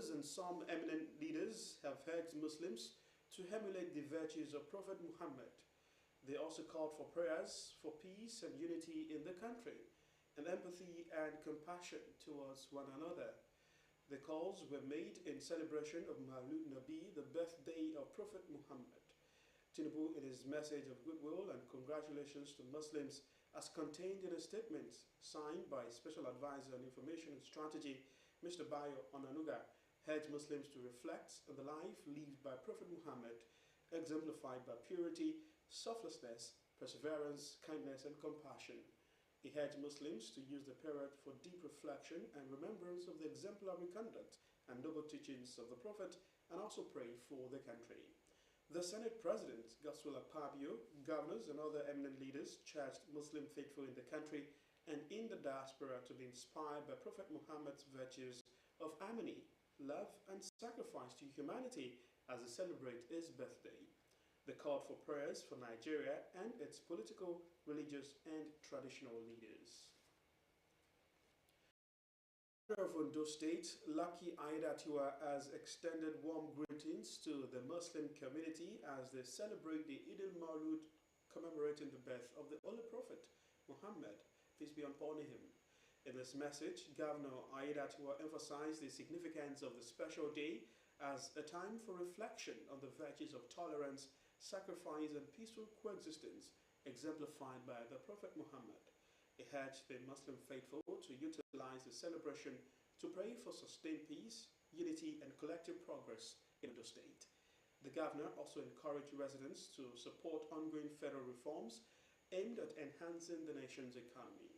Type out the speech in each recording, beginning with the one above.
governors and some eminent leaders have urged Muslims to emulate the virtues of Prophet Muhammad. They also called for prayers for peace and unity in the country, and empathy and compassion towards one another. The calls were made in celebration of Mawlud Nabi, the birthday of Prophet Muhammad. Tinubu, in his message of goodwill and congratulations to Muslims, as contained in a statement signed by Special Advisor on Information and Strategy, Mr. Bayo Onanuga, urged Muslims to reflect on the life lived by Prophet Muhammad, exemplified by purity, selflessness, perseverance, kindness, and compassion. He urged Muslims to use the period for deep reflection and remembrance of the exemplary conduct and noble teachings of the Prophet, and also pray for the country. The Senate President, Godswill Akpabio, governors, and other eminent leaders charged Muslim faithful in the country and in the diaspora to be inspired by Prophet Muhammad's virtues of harmony, love, and sacrifice to humanity as they celebrate his birthday. They called for prayers for Nigeria and its political, religious, and traditional leaders. The Governor of Ondo State, Lucky Aiyedatiwa, has extended warm greetings to the Muslim community as they celebrate the Eid al-Mawlud, commemorating the birth of the Holy Prophet Muhammad, peace be upon him. In this message, Governor Aiyedatiwa emphasized the significance of the special day as a time for reflection on the virtues of tolerance, sacrifice, and peaceful coexistence exemplified by the Prophet Muhammad. He urged the Muslim faithful to utilize the celebration to pray for sustained peace, unity, and collective progress in the state. The governor also encouraged residents to support ongoing federal reforms aimed at enhancing the nation's economy.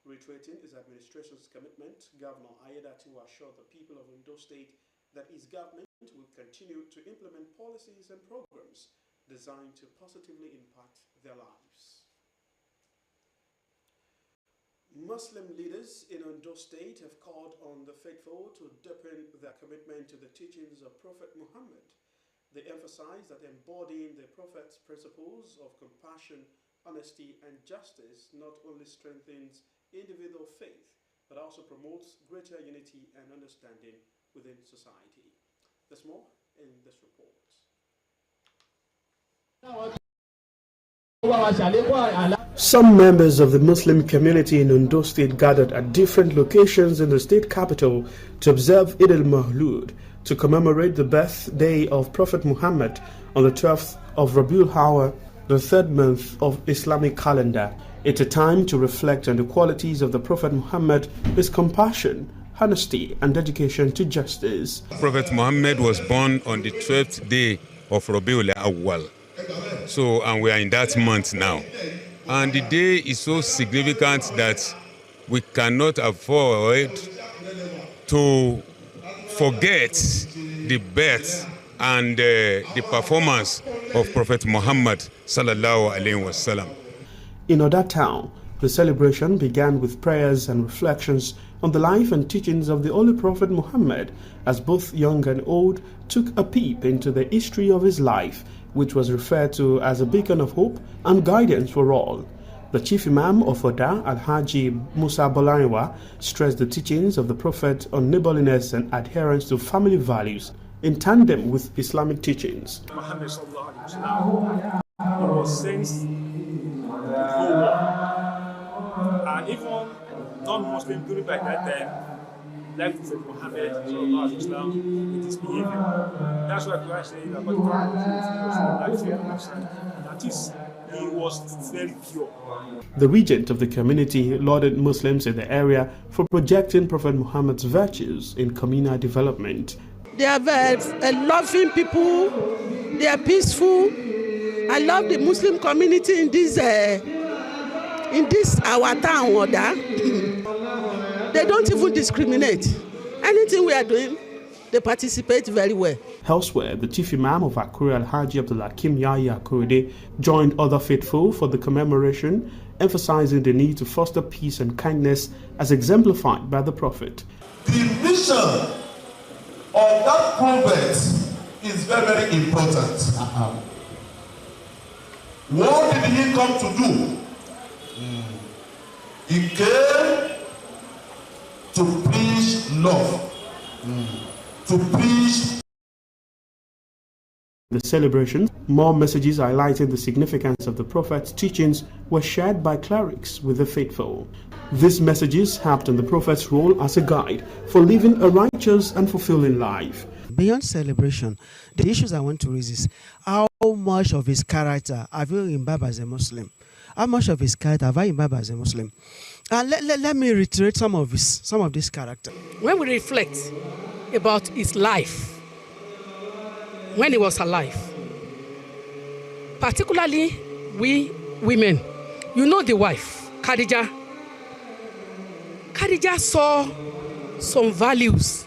Reiterating his administration's commitment, Governor Aiyedatiwa assured the people of Ondo State that his government will continue to implement policies and programs designed to positively impact their lives. Muslim leaders in Ondo State have called on the faithful to deepen their commitment to the teachings of Prophet Muhammad. They emphasize that embodying the Prophet's principles of compassion, honesty, and justice not only strengthens individual faith, but also promotes greater unity and understanding within society. There's more in this report. Some members of the Muslim community in Ondo State gathered at different locations in the state capital to observe Eid al-Mawlud, to commemorate the birthday of Prophet Muhammad on the 12th of Rabiul Awwal, the third month of Islamic calendar. It's a time to reflect on the qualities of the Prophet Muhammad, his compassion, honesty, and dedication to justice. Prophet Muhammad was born on the 12th day of Rabiul Awwal. So, and we are in that month now. And the day is so significant that we cannot afford to forget the birth and the performance of Prophet Muhammad sallallahu alaihi wasallam. In Oda Town, the celebration began with prayers and reflections on the life and teachings of the Holy Prophet Muhammad, as both young and old took a peep into the history of his life, which was referred to as a beacon of hope and guidance for all. The Chief Imam of Oda, Alhaji Musa Bolaiwa, stressed the teachings of the Prophet on neighborliness and adherence to family values in tandem with Islamic teachings. Muhammad sallallahu alaihi wasallam, he was sent the whole world, and even non-Muslim during by that time like Prophet Muhammad sallallahu alaihi wasallam with his behavior. That's why we are saying about that is, he was very pure. The regent of the community lauded Muslims in the area for projecting Prophet Muhammad's virtues in communal development. They are very loving people. They are peaceful. I love the Muslim community in this our town order. They don't even discriminate. Anything we are doing, they participate very well. Elsewhere, the Chief Imam of Akure, Alhaji Abdulakim Yahya Akurede, joined other faithful for the commemoration, emphasizing the need to foster peace and kindness as exemplified by the Prophet. The mission of that prophet is very, very important. What did he come to do? He came to preach love, to preach. The celebration, more messages highlighting the significance of the Prophet's teachings were shared by clerics with the faithful. These messages harped on the Prophet's role as a guide for living a righteous and fulfilling life. Beyond celebration, the issues I want to raise is how much of his character have you imbibed as a Muslim? How much of his character have I imbibed as a Muslim? And let me reiterate some of this character. When we reflect about his life, when he was alive, particularly we women, you know the wife, Khadija saw some values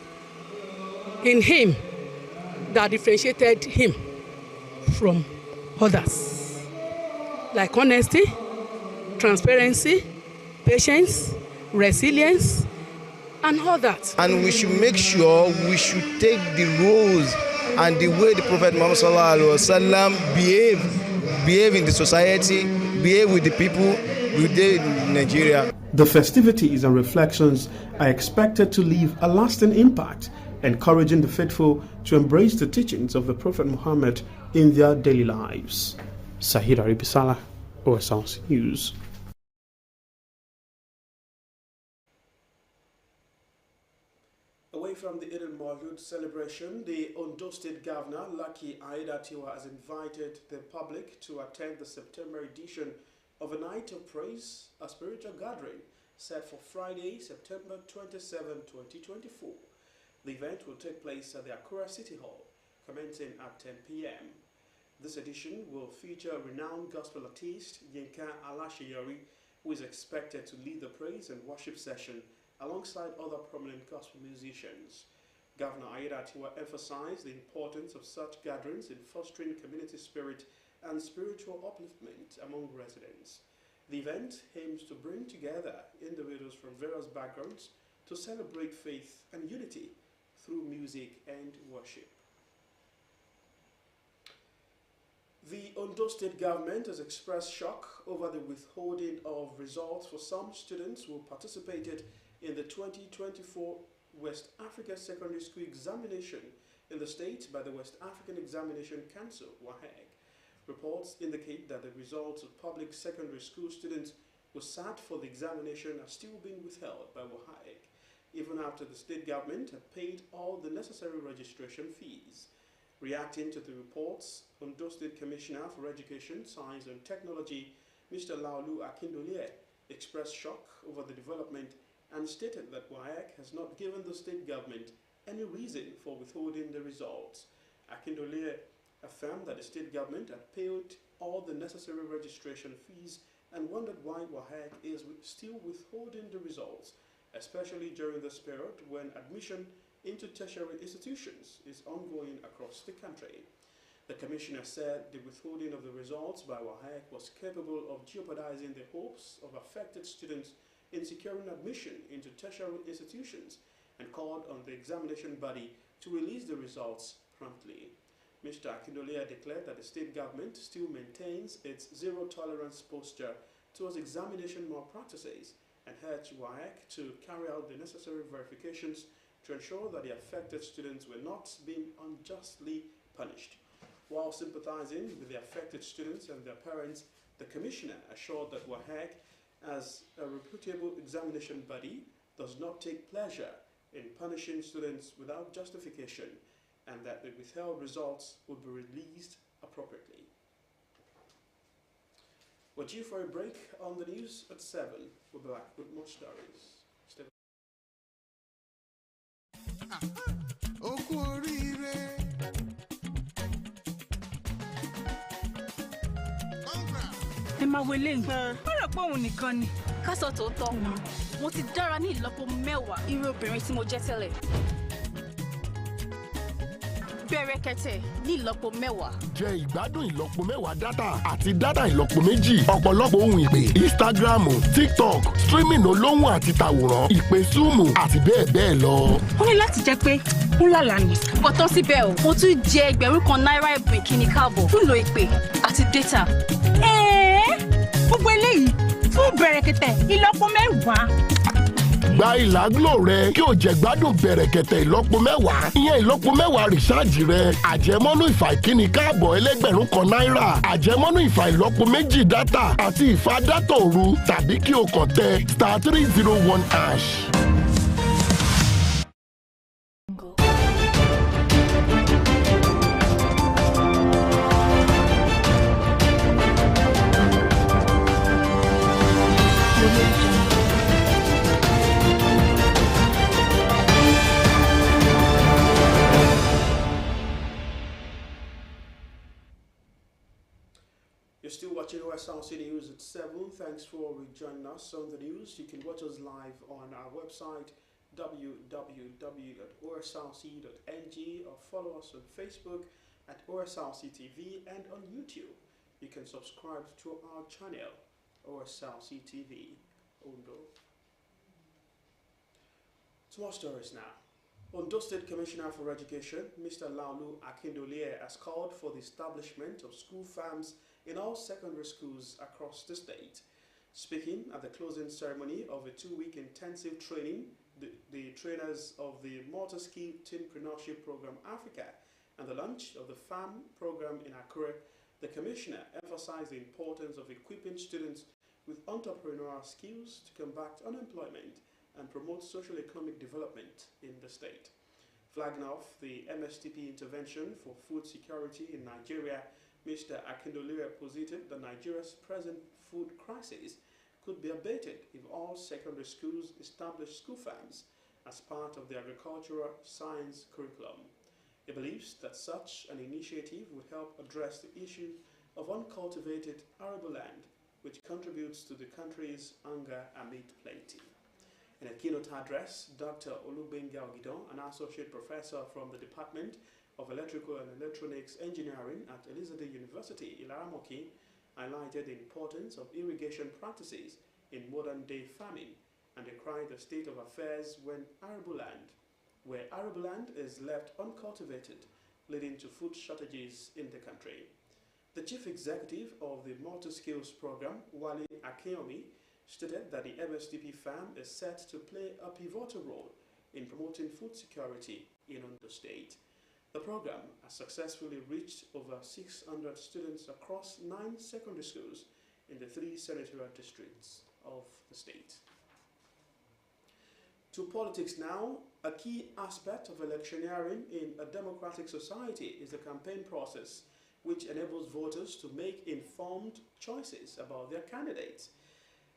in him that differentiated him from others, like honesty, transparency, patience, resilience, and all that. And we should make sure we should take the roles and the way the Prophet Muhammad sallallahu alaihi wasallam behave in the society, behave with the people within Nigeria. The festivities and reflections are expected to leave a lasting impact, encouraging the faithful to embrace the teachings of the Prophet Muhammad in their daily lives. Sahid Aribisala, Osrc News. Away from the Eid al-Maulud celebration, the Ondo State Governor, Lucky Aiyedatiwa, has invited the public to attend the September edition of a Night of Praise, a spiritual gathering set for Friday, September 27, 2024. The event will take place at the Akura City Hall, commencing at 10 p.m. This edition will feature renowned gospel artist Yinka Alashiyori, who is expected to lead the praise and worship session alongside other prominent gospel musicians. Governor Aiyedatiwa emphasized the importance of such gatherings in fostering community spirit and spiritual upliftment among residents. The event aims to bring together individuals from various backgrounds to celebrate faith and unity through music and worship. The Ondo State government has expressed shock over the withholding of results for some students who participated in the 2024 West Africa Secondary School examination in the state by the West African Examination Council, WAEC. Reports indicate that the results of public secondary school students who sat for the examination are still being withheld by WAEC, even after the state government had paid all the necessary registration fees. Reacting to the reports, Ondo State Commissioner for Education, Science and Technology, Mr. Laolu Akindolie, expressed shock over the development and stated that WAEC has not given the state government any reason for withholding the results. Akindolie affirmed that the state government had paid all the necessary registration fees and wondered why WAEC is still withholding the results, especially during this period when admission into tertiary institutions is ongoing across the country. The commissioner said the withholding of the results by WAEC was capable of jeopardizing the hopes of affected students in securing admission into tertiary institutions and called on the examination body to release the results promptly. Mr. Akindolie declared that the state government still maintains its zero-tolerance posture towards examination malpractices and urged WAEC to carry out the necessary verifications to ensure that the affected students were not being unjustly punished. While sympathizing with the affected students and their parents, the commissioner assured that WAEC, as a reputable examination body, does not take pleasure in punishing students without justification and that the withheld results will be released appropriately. We're due for a break on the news at 7. We'll be back with more stories. Stay ẹ máa wo eléyìí ó rò pé òun nìkan ni. ká sọ tòótọ́ mo ti dára ní ìlọ́po 10 irú obìnrin tí mo jẹ́ tẹ́lẹ̀. bẹ̀rẹ̀kẹ̀tẹ̀ ní ìlọ́po 10. jẹ ìgbádùn ìlọ́po 10 dátà àti dátà ìlọ́po 2 ọ̀pọ̀lọpọ̀ ohun ìpè Instagram, TikTok, streaming olóhùn àti tàwòrán, ìpè Zoom àti bẹ́ẹ̀ bẹ́ẹ̀ lọ. ó ní láti jẹ́ pé ó lálàá ni. kò tán síbẹ̀ o mo tún jẹ ẹgbẹ̀rún kan náírà ẹ̀bùn ìkíni káàbọ̀ fún ìlò ìpè àti dátà. gbogbo eléyìí fún bẹ̀rẹ̀kẹ̀tẹ̀ ìlọ́po 10. Gba ìláglo rẹ kí o jẹ gbádùn bẹ̀rẹ̀kẹ̀tẹ̀ ìlọ́po mẹ́wàá. Ìyẹn ìlọ́po mẹ́wàá rìsáàjì rẹ. Àjẹmọ́nú ìfà ìkíni káàbọ̀ ẹlẹ́gbẹ̀rún kan náírà. Àjẹmọ́nú ìfà ìlọ́po méjì dátà àti ìfà dátà òru tàbí kí o kàn tẹ *301#. You're still watching Osrc News at 7. Thanks for joining us on the news. You can watch us live on our website www.osrc.ng or follow us on Facebook at Osrc TV and on YouTube. You can subscribe to our channel, Osrc TV Ondo. Some more stories now. Ondo State Commissioner for Education, Mr. Laulu Akindolier, has called for the establishment of school farms in all secondary schools across the state. Speaking at the closing ceremony of a 2-week intensive training, the trainers of the Multi-Skill Teenpreneurship Program Africa and the launch of the farm program in Akure, the commissioner emphasized the importance of equipping students with entrepreneurial skills to combat unemployment and promote socio-economic development in the state. Flagging off the MSTP intervention for food security in Nigeria, Mr. Akindolier posited that Nigeria's present food crisis could be abated if all secondary schools establish school farms as part of the agricultural science curriculum. He believes that such an initiative would help address the issue of uncultivated arable land, which contributes to the country's hunger amid plenty. In a keynote address, Dr. Olubenga Ogidon, an associate professor from the Department of Electrical and Electronics Engineering at Elizabeth University, Ilaramoki, highlighted the importance of irrigation practices in modern-day farming and decried the state of affairs where arable land is left uncultivated, leading to food shortages in the country. The chief executive of the Multi-Skills Program, Wale Akeomi, stated that the MSTP farm is set to play a pivotal role in promoting food security in Ondo State. The program has successfully reached over 600 students across 9 secondary schools in the 3 senatorial districts of the state. To politics now. A key aspect of electioneering in a democratic society is the campaign process, which enables voters to make informed choices about their candidates.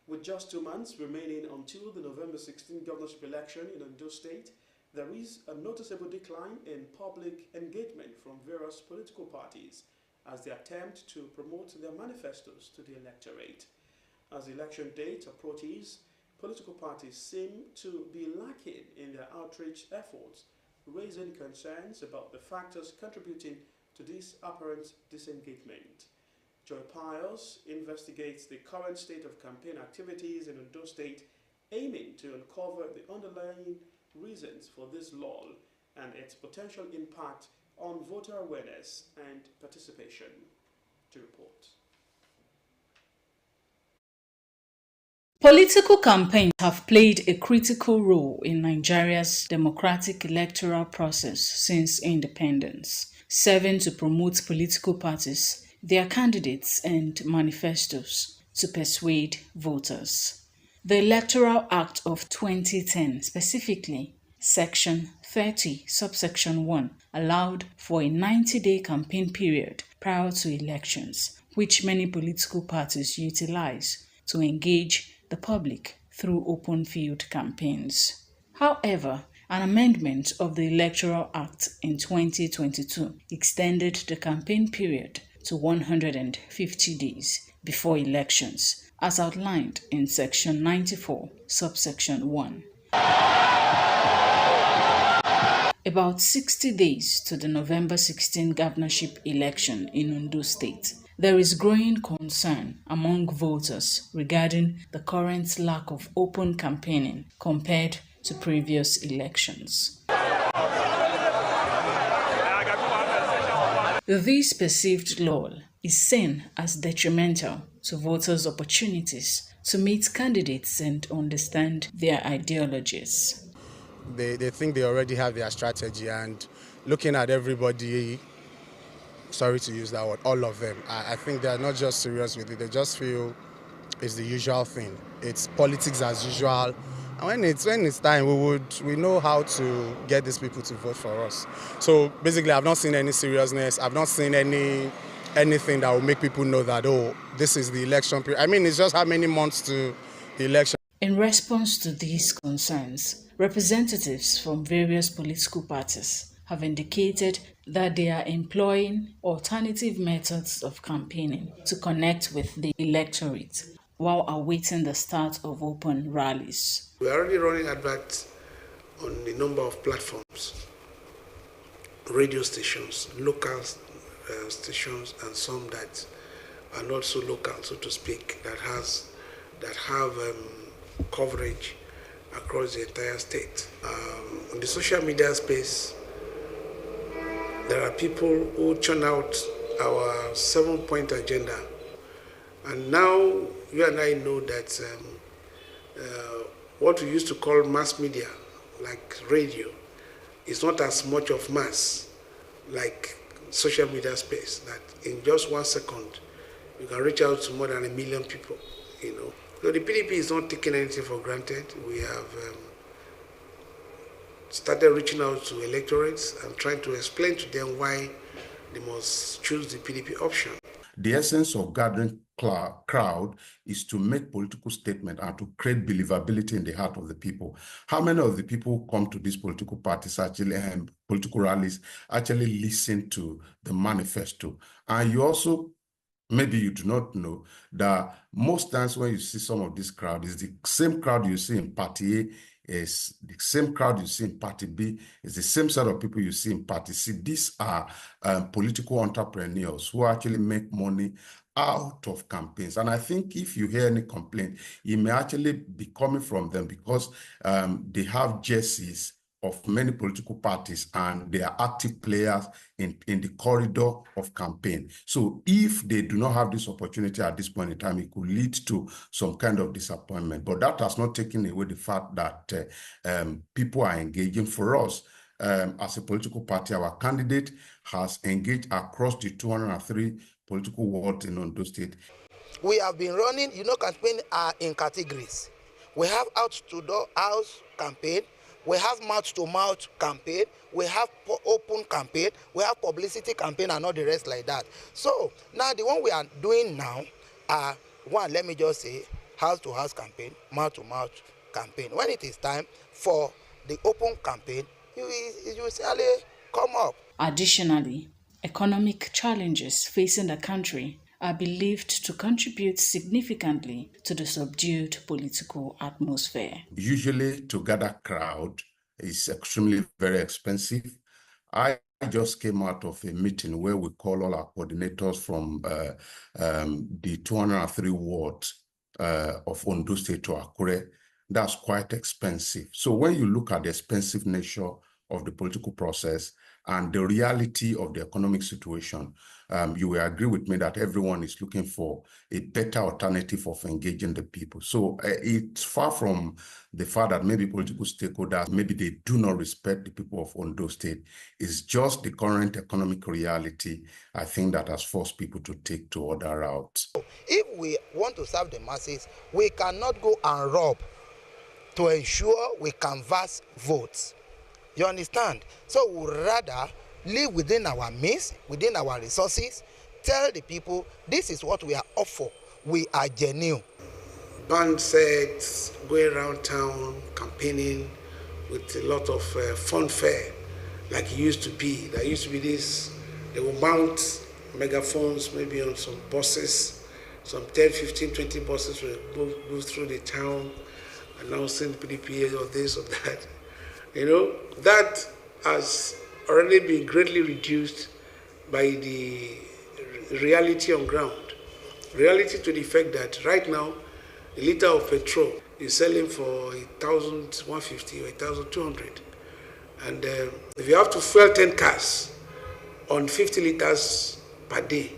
With just 2 months remaining until the November 16 governorship election in Ondo State, there is a noticeable decline in public engagement from various political parties as they attempt to promote their manifestos to the electorate. As the election date approaches, political parties seem to be lacking in their outreach efforts, raising concerns about the factors contributing to this apparent disengagement. Joy Pius investigates the current state of campaign activities in Ondo State, aiming to uncover the underlying reasons for this lull and its potential impact on voter awareness and participation. To report. Political campaigns have played a critical role in Nigeria's democratic electoral process since independence, serving to promote political parties, their candidates and manifestos to persuade voters. The Electoral Act of 2010, specifically Section 30, subsection 1, allowed for a 90-day campaign period prior to elections, which many political parties utilize to engage the public through open field campaigns. However, an amendment of the Electoral Act in 2022 extended the campaign period to 150 days before elections, as outlined in Section 94, subsection 1. About 60 days to the November 16 governorship election in Ondo State, there is growing concern among voters regarding the current lack of open campaigning compared to previous elections. This perceived lull is seen as detrimental to voters' opportunities to meet candidates and understand their ideologies. They think they already have their strategy, and looking at everybody, sorry to use that word, all of them, I think they're not just serious with it. They just feel it's the usual thing. It's politics as usual. And when it's time, we know how to get these people to vote for us. So basically, I've not seen any seriousness. I've not seen anything that will make people know that, oh, this is the election period. I mean, it's just how many months to the election. In response to these concerns, representatives from various political parties have indicated that they are employing alternative methods of campaigning to connect with the electorate while awaiting the start of open rallies. We're already running adverts on a number of platforms, radio stations, local stations, and some that are not so local, so to speak, that have coverage across the entire state. In the social media space, there are people who churn out our 7-point agenda. And now you and I know that what we used to call mass media, like radio, is not as much of mass like social media space, that in just 1 second, you can reach out to more than 1 million people, So the PDP is not taking anything for granted. We have started reaching out to electorates and trying to explain to them why they must choose the PDP option. The essence of gathering crowd is to make political statement and to create believability in the heart of the people. How many of the people who come to these political parties actually and political rallies actually listen to the manifesto? And you also, maybe you do not know that most times when you see some of this crowd, is the same crowd you see in Party A, is the same crowd you see in Party B, is the same set of people you see in Party C. These are political entrepreneurs who actually make money out of campaigns. And I think if you hear any complaint, it may actually be coming from them because they have jerseys of many political parties and they are active players in the corridor of campaign. So if they do not have this opportunity at this point in time, it could lead to some kind of disappointment. But that has not taken away the fact that people are engaging. For us, as a political party, our candidate has engaged across the 203 political wards in Ondo State. We have been running, campaign in categories. We have out-to-door house campaign, we have mouth-to-mouth campaign, we have open campaign, we have publicity campaign, and all the rest like that. So now the one we are doing now are, one, let me just say, house-to-house campaign, mouth-to-mouth campaign. When it is time for the open campaign, you will certainly come up. Additionally, economic challenges facing the country are believed to contribute significantly to the subdued political atmosphere. Usually to gather crowd is extremely very expensive. I just came out of a meeting where we call all our coordinators from the 203 wards of Ondo State to Akure. That's quite expensive. So when you look at the expensive nature of the political process and the reality of the economic situation, you will agree with me that everyone is looking for a better alternative of engaging the people. So it's far from the fact that maybe political stakeholders, maybe they do not respect the people of Ondo State. It's just the current economic reality, I think, that has forced people to take to other routes. If we want to serve the masses, we cannot go and rob to ensure we canvass votes. You understand? So we rather live within our means, within our resources, tell the people this is what we are up for. We are genuine. Band sets, going around town, campaigning with a lot of fanfare, like it used to be. There used to be this, they will mount megaphones maybe on some buses, some 10, 15, 20 buses will move through the town, announcing PDP or this or that. That has already been greatly reduced by the reality on ground. Reality to the fact that right now, a liter of petrol is selling for 1,150 or 1,200. And if you have to fuel 10 cars on 50 liters per day,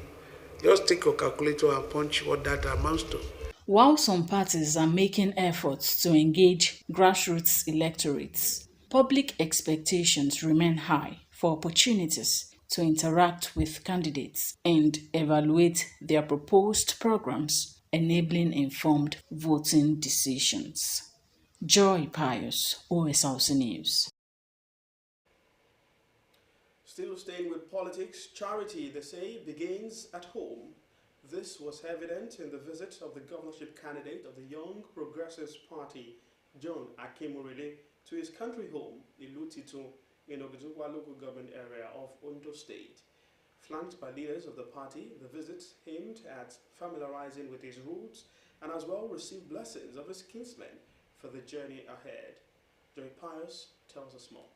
just take your calculator and punch what that amounts to. While some parties are making efforts to engage grassroots electorates, public expectations remain high for opportunities to interact with candidates and evaluate their proposed programs, enabling informed voting decisions. Joy Pius, OSRC News. Still staying with politics, charity, they say, begins at home. This was evident in the visit of the governorship candidate of the Young Progressives Party, John Akimurele, to his country home, Ilutito, in Oguzukwa local government area of Ondo State. Flanked by leaders of the party, the visit aimed at familiarizing with his roots and as well received blessings of his kinsmen for the journey ahead. Joy Pius tells us more.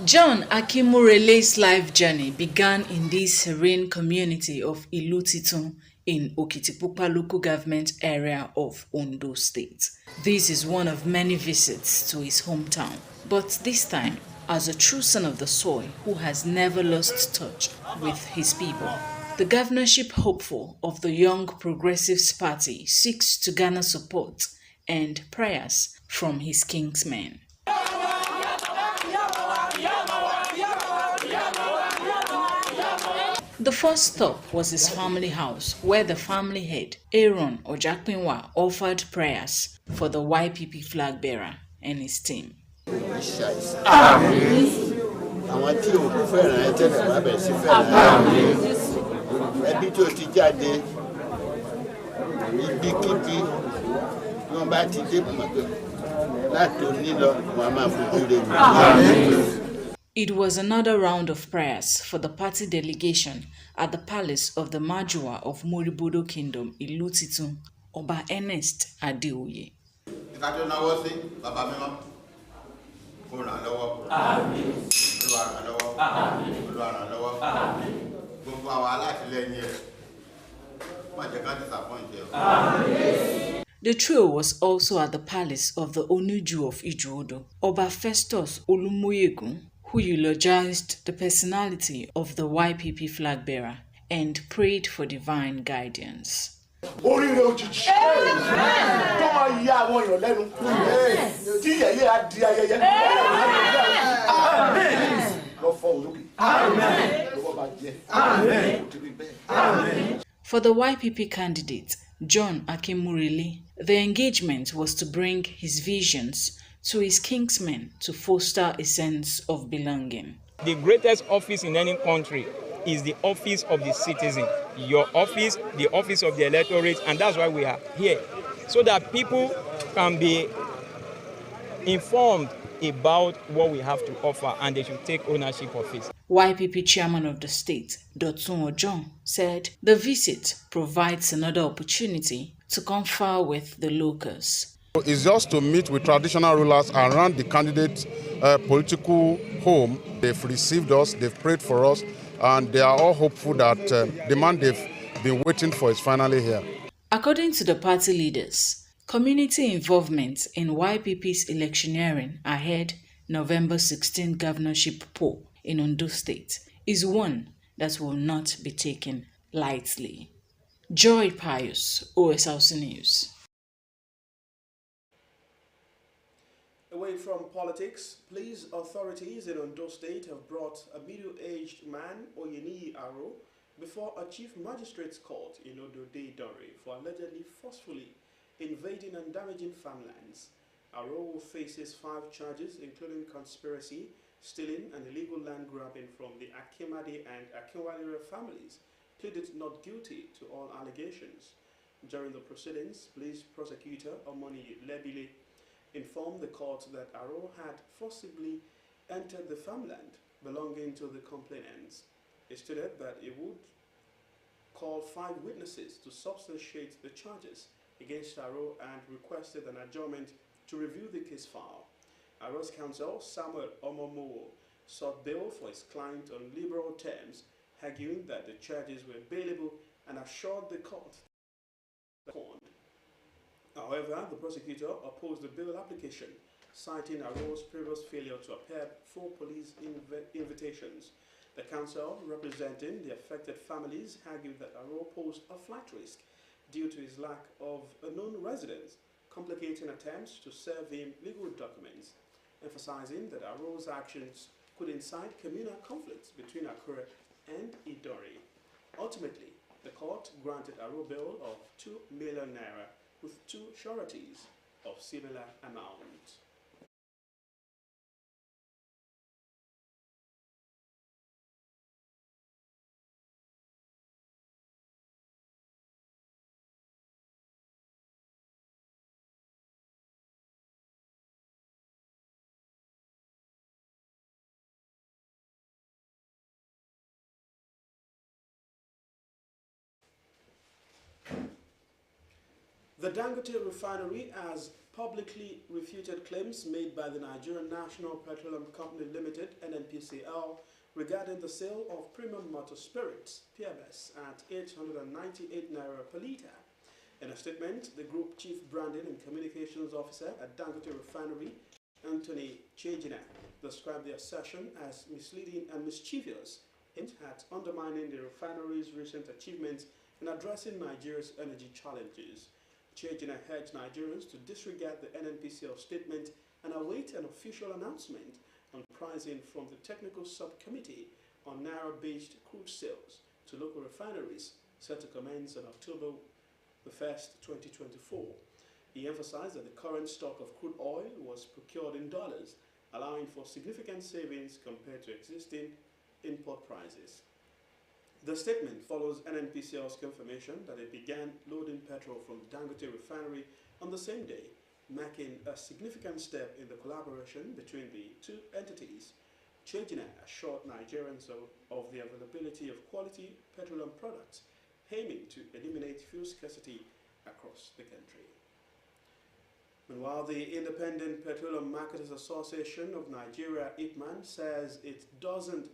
John Akimurele's life journey began in this serene community of Ilutitun in Okitipupa local government area of Ondo State. This is one of many visits to his hometown, but this time as a true son of the soil who has never lost touch with his people. The governorship hopeful of the Young Progressives Party seeks to garner support and prayers from his kinsmen. The first stop was his family house, where the family head, Aaron Ojakpinwa, offered prayers for the YPP flag bearer and his team. It was another round of prayers for the party delegation at the palace of the Majua of Moribodo Kingdom, Ilutitun, Oba Ernest Adeoye. The trio was also at the palace of the Onuju of Ijuodo, Oba Festus Olumoyegun, who eulogized the personality of the YPP flag bearer and prayed for divine guidance. For the YPP candidate, John Akimurele, the engagement was to bring his visions to his kinsmen to foster a sense of belonging. The greatest office in any country is the office of the citizen. Your office, the office of the electorate, and that's why we are here. So that people can be informed about what we have to offer and they should take ownership of it. YPP chairman of the state, Dotun Ojon, said the visit provides another opportunity to confer with the locals. It's just to meet with traditional rulers around the candidate political home. They've received us, they've prayed for us, and they are all hopeful that the man they've been waiting for is finally here. According to the party leaders, community involvement in YPP's electioneering ahead November 16 governorship poll in Ondo State is one that will not be taken lightly. Joy Pius, OSRC News. Away from politics, police authorities in Ondo State have brought a middle-aged man, Oyeni Aro, before a chief magistrate's court in Odo-Dore for allegedly forcefully invading and damaging farmlands. Aro faces 5 charges, including conspiracy, stealing and illegal land grabbing from the Akimade and Akinwalere families, pleaded not guilty to all allegations. During the proceedings, police prosecutor Omoni Lebile informed the court that Aro had forcibly entered the farmland belonging to the complainants. He stated that he would call 5 witnesses to substantiate the charges against Aro and requested an adjournment to review the case file. Aro's counsel, Samuel Omomowo, sought bail for his client on liberal terms, arguing that the charges were bailable and assured the court. However, the prosecutor opposed the bail application, citing Aro's previous failure to appear before police invitations. The council, representing the affected families, argued that Aro posed a flight risk due to his lack of a known residence, complicating attempts to serve him legal documents, emphasizing that Aro's actions could incite communal conflicts between Akure and Idori. Ultimately, the court granted Aro bail of 2 million naira with 2 sureties of similar amount. The Dangote refinery has publicly refuted claims made by the Nigerian National Petroleum Company Limited (NNPCL) regarding the sale of premium motor spirits (PMS) at 898 naira per litre. In a statement, the Group Chief Branding and Communications Officer at Dangote Refinery, Anthony Chejina, described the assertion as misleading and mischievous, aimed at undermining the refinery's recent achievements in addressing Nigeria's energy challenges. Chejina urged Nigerians to disregard the NNPCL statement and await an official announcement on pricing from the Technical Subcommittee on Naira-based crude sales to local refineries, set to commence on October the 1st, 2024. He emphasized that the current stock of crude oil was procured in dollars, allowing for significant savings compared to existing import prices. The statement follows NNPCL's confirmation that it began loading petrol from the Dangote refinery on the same day, marking a significant step in the collaboration between the two entities. Chejina assured Nigerians of the availability of quality petroleum products, aiming to eliminate fuel scarcity across the country. Meanwhile, the Independent Petroleum Marketers Association of Nigeria, IPMAN, says it doesn't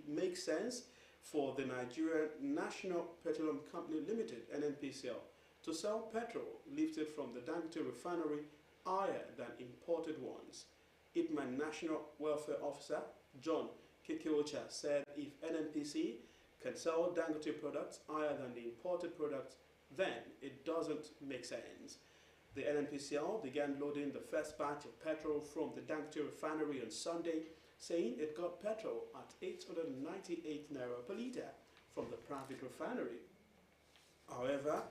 make sense for the Nigerian National Petroleum Company Limited (NNPCL) to sell petrol lifted from the Dangote refinery higher than imported ones. IPMAN National Welfare Officer John Kekeocha said if NNPC can sell Dangote products higher than the imported products, then it doesn't make sense. The NNPCL began loading the first batch of petrol from the Dangote refinery on Sunday, saying it got petrol at 898 naira per litre from the private refinery. However,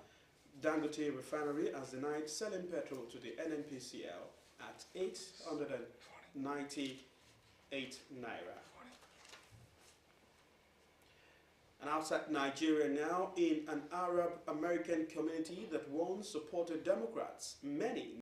Dangote refinery has denied selling petrol to the NNPCL at 898 naira. And outside Nigeria now, in an Arab American community that once supported Democrats, many